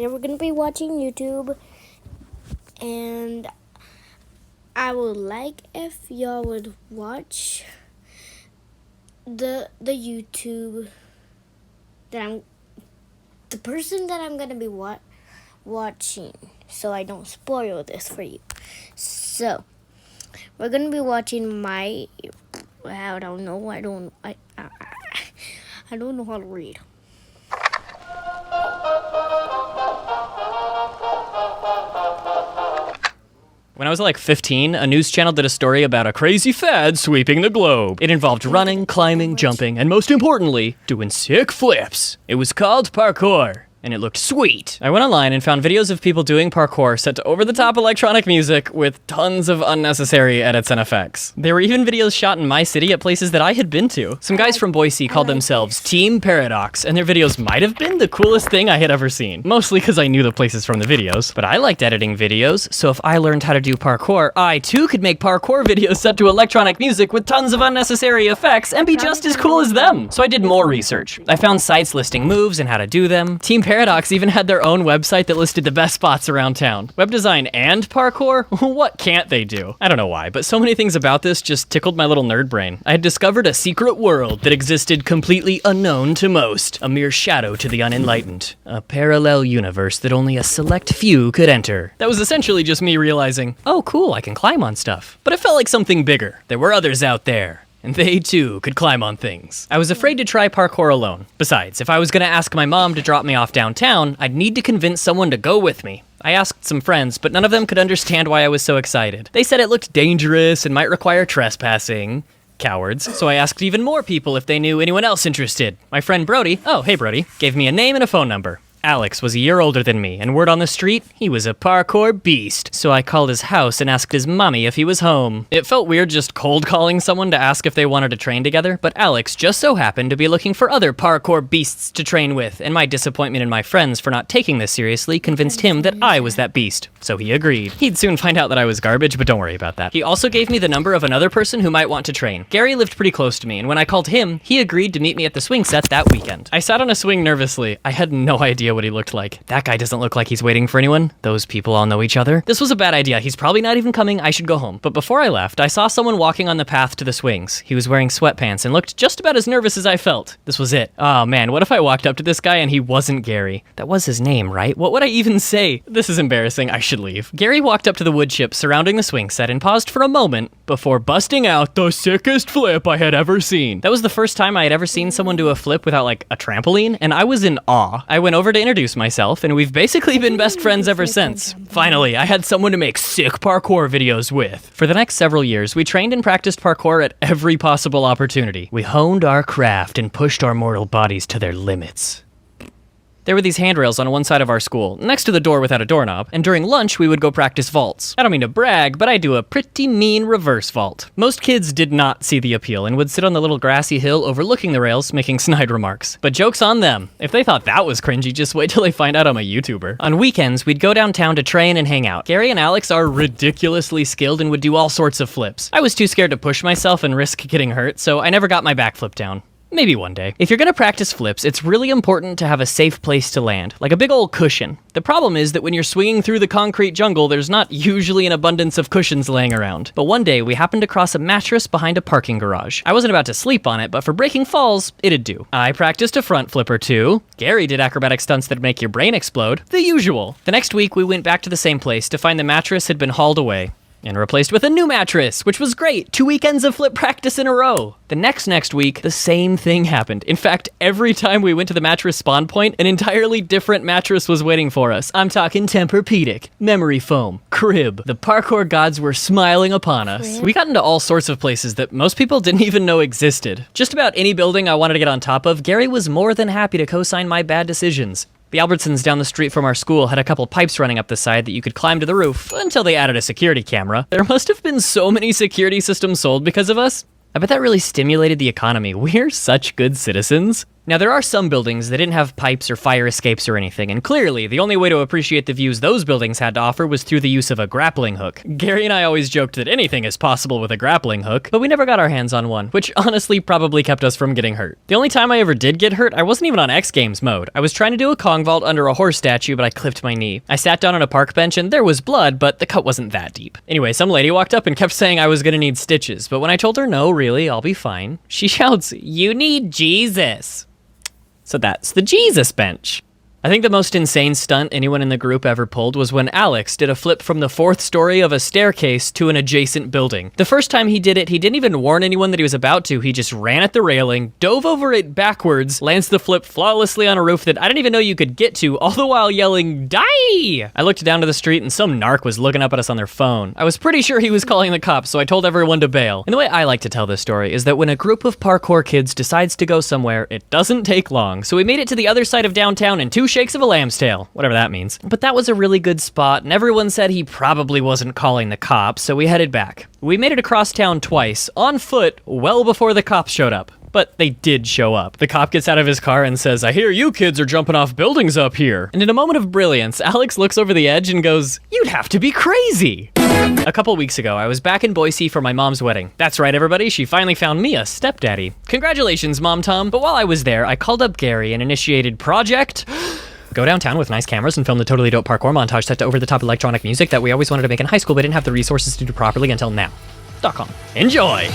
And we're gonna be watching YouTube, and I would like if y'all would watch the YouTube that the person that I'm gonna be watching, so I don't spoil this for you. So we're gonna be watching I don't know how to read. When I was like 15, a news channel did a story about a crazy fad sweeping the globe. It involved running, climbing, jumping, and most importantly, doing sick flips. It was called parkour, and it looked sweet. I went online and found videos of people doing parkour set to over-the-top electronic music with tons of unnecessary edits and effects. There were even videos shot in my city at places that I had been to. Some guys from Boise called themselves Team Paradox, and their videos might have been the coolest thing I had ever seen. Mostly because I knew the places from the videos, but I liked editing videos, so if I learned how to do parkour, I too could make parkour videos set to electronic music with tons of unnecessary effects and be just as cool as them. So I did more research. I found sites listing moves and how to do them. Team Paradox even had their own website that listed the best spots around town. Web design and parkour? What can't they do? I don't know why, but so many things about this just tickled my little nerd brain. I had discovered a secret world that existed completely unknown to most, a mere shadow to the unenlightened, a parallel universe that only a select few could enter. That was essentially just me realizing, oh cool, I can climb on stuff. But it felt like something bigger. There were others out there, and they too could climb on things. I was afraid to try parkour alone. Besides, if I was gonna ask my mom to drop me off downtown, I'd need to convince someone to go with me. I asked some friends, but none of them could understand why I was so excited. They said it looked dangerous and might require trespassing. Cowards. So I asked even more people if they knew anyone else interested. My friend Brody, oh hey Brody, gave me a name and a phone number. Alex was a year older than me, and word on the street, he was a parkour beast. So I called his house and asked his mommy if he was home. It felt weird just cold calling someone to ask if they wanted to train together, but Alex just so happened to be looking for other parkour beasts to train with, and my disappointment in my friends for not taking this seriously convinced him that I was that beast. So he agreed. He'd soon find out that I was garbage, but don't worry about that. He also gave me the number of another person who might want to train. Gary lived pretty close to me, and when I called him, he agreed to meet me at the swing set that weekend. I sat on a swing nervously. I had no idea what he looked like. That guy doesn't look like he's waiting for anyone. Those people all know each other. This was a bad idea. He's probably not even coming. I should go home. But before I left, I saw someone walking on the path to the swings. He was wearing sweatpants and looked just about as nervous as I felt. This was it. Oh man, what if I walked up to this guy and he wasn't Gary? That was his name, right? What would I even say? This is embarrassing. I should leave. Gary walked up to the wood chip surrounding the swing set and paused for a moment before busting out the sickest flip I had ever seen. That was the first time I had ever seen someone do a flip without like a trampoline, and I was in awe. I went over to introduce myself, and we've basically been best friends ever since. Finally, I had someone to make sick parkour videos with. For the next several years, we trained and practiced parkour at every possible opportunity. We honed our craft and pushed our mortal bodies to their limits. There were these handrails on one side of our school, next to the door without a doorknob, and during lunch we would go practice vaults. I don't mean to brag, but I do a pretty mean reverse vault. Most kids did not see the appeal and would sit on the little grassy hill overlooking the rails, making snide remarks. But joke's on them. If they thought that was cringy, just wait till they find out I'm a YouTuber. On weekends, we'd go downtown to train and hang out. Gary and Alex are ridiculously skilled and would do all sorts of flips. I was too scared to push myself and risk getting hurt, so I never got my backflip down. Maybe one day. If you're gonna practice flips, it's really important to have a safe place to land, like a big old cushion. The problem is that when you're swinging through the concrete jungle, there's not usually an abundance of cushions laying around. But one day, we happened across a mattress behind a parking garage. I wasn't about to sleep on it, but for breaking falls, it'd do. I practiced a front flip or two. Gary did acrobatic stunts that'd make your brain explode. The usual. The next week, we went back to the same place to find the mattress had been hauled away and replaced with a new mattress, which was great. 2 weekends of flip practice in a row. The next week, the same thing happened. In fact, every time we went to the mattress spawn point, an entirely different mattress was waiting for us. I'm talking Tempur-Pedic, memory foam, crib. The parkour gods were smiling upon us. We got into all sorts of places that most people didn't even know existed. Just about any building I wanted to get on top of, Gary was more than happy to co-sign my bad decisions. The Albertsons down the street from our school had a couple pipes running up the side that you could climb to the roof until they added a security camera. There must have been so many security systems sold because of us. I bet that really stimulated the economy. We're such good citizens. Now, there are some buildings that didn't have pipes or fire escapes or anything, and clearly, the only way to appreciate the views those buildings had to offer was through the use of a grappling hook. Gary and I always joked that anything is possible with a grappling hook, but we never got our hands on one, which honestly probably kept us from getting hurt. The only time I ever did get hurt, I wasn't even on X Games mode. I was trying to do a Kong vault under a horse statue, but I clipped my knee. I sat down on a park bench and there was blood, but the cut wasn't that deep. Anyway, some lady walked up and kept saying I was gonna need stitches, but when I told her no, really, I'll be fine, she shouts, "You need Jesus." So that's the Jesus bench. I think the most insane stunt anyone in the group ever pulled was when Alex did a flip from the 4th story of a staircase to an adjacent building. The first time he did it, he didn't even warn anyone that he was about to. He just ran at the railing, dove over it backwards, lands the flip flawlessly on a roof that I didn't even know you could get to, all the while yelling, "Die!" I looked down to the street and some narc was looking up at us on their phone. I was pretty sure he was calling the cops, so I told everyone to bail. And the way I like to tell this story is that when a group of parkour kids decides to go somewhere, it doesn't take long. So we made it to the other side of downtown in 2 shakes of a lamb's tail, whatever that means. But that was a really good spot, and everyone said he probably wasn't calling the cops, so we headed back. We made it across town twice, on foot, well before the cops showed up. But they did show up. The cop gets out of his car and says, "I hear you kids are jumping off buildings up here." And in a moment of brilliance, Alex looks over the edge and goes, "You'd have to be crazy." A couple weeks ago, I was back in Boise for my mom's wedding. That's right, everybody, she finally found me a stepdaddy. Congratulations, Mom Tom. But while I was there, I called up Gary and initiated Project Go downtown with nice cameras and film the totally dope parkour montage set to over-the-top electronic music that we always wanted to make in high school but didn't have the resources to do properly until now. .com. Enjoy!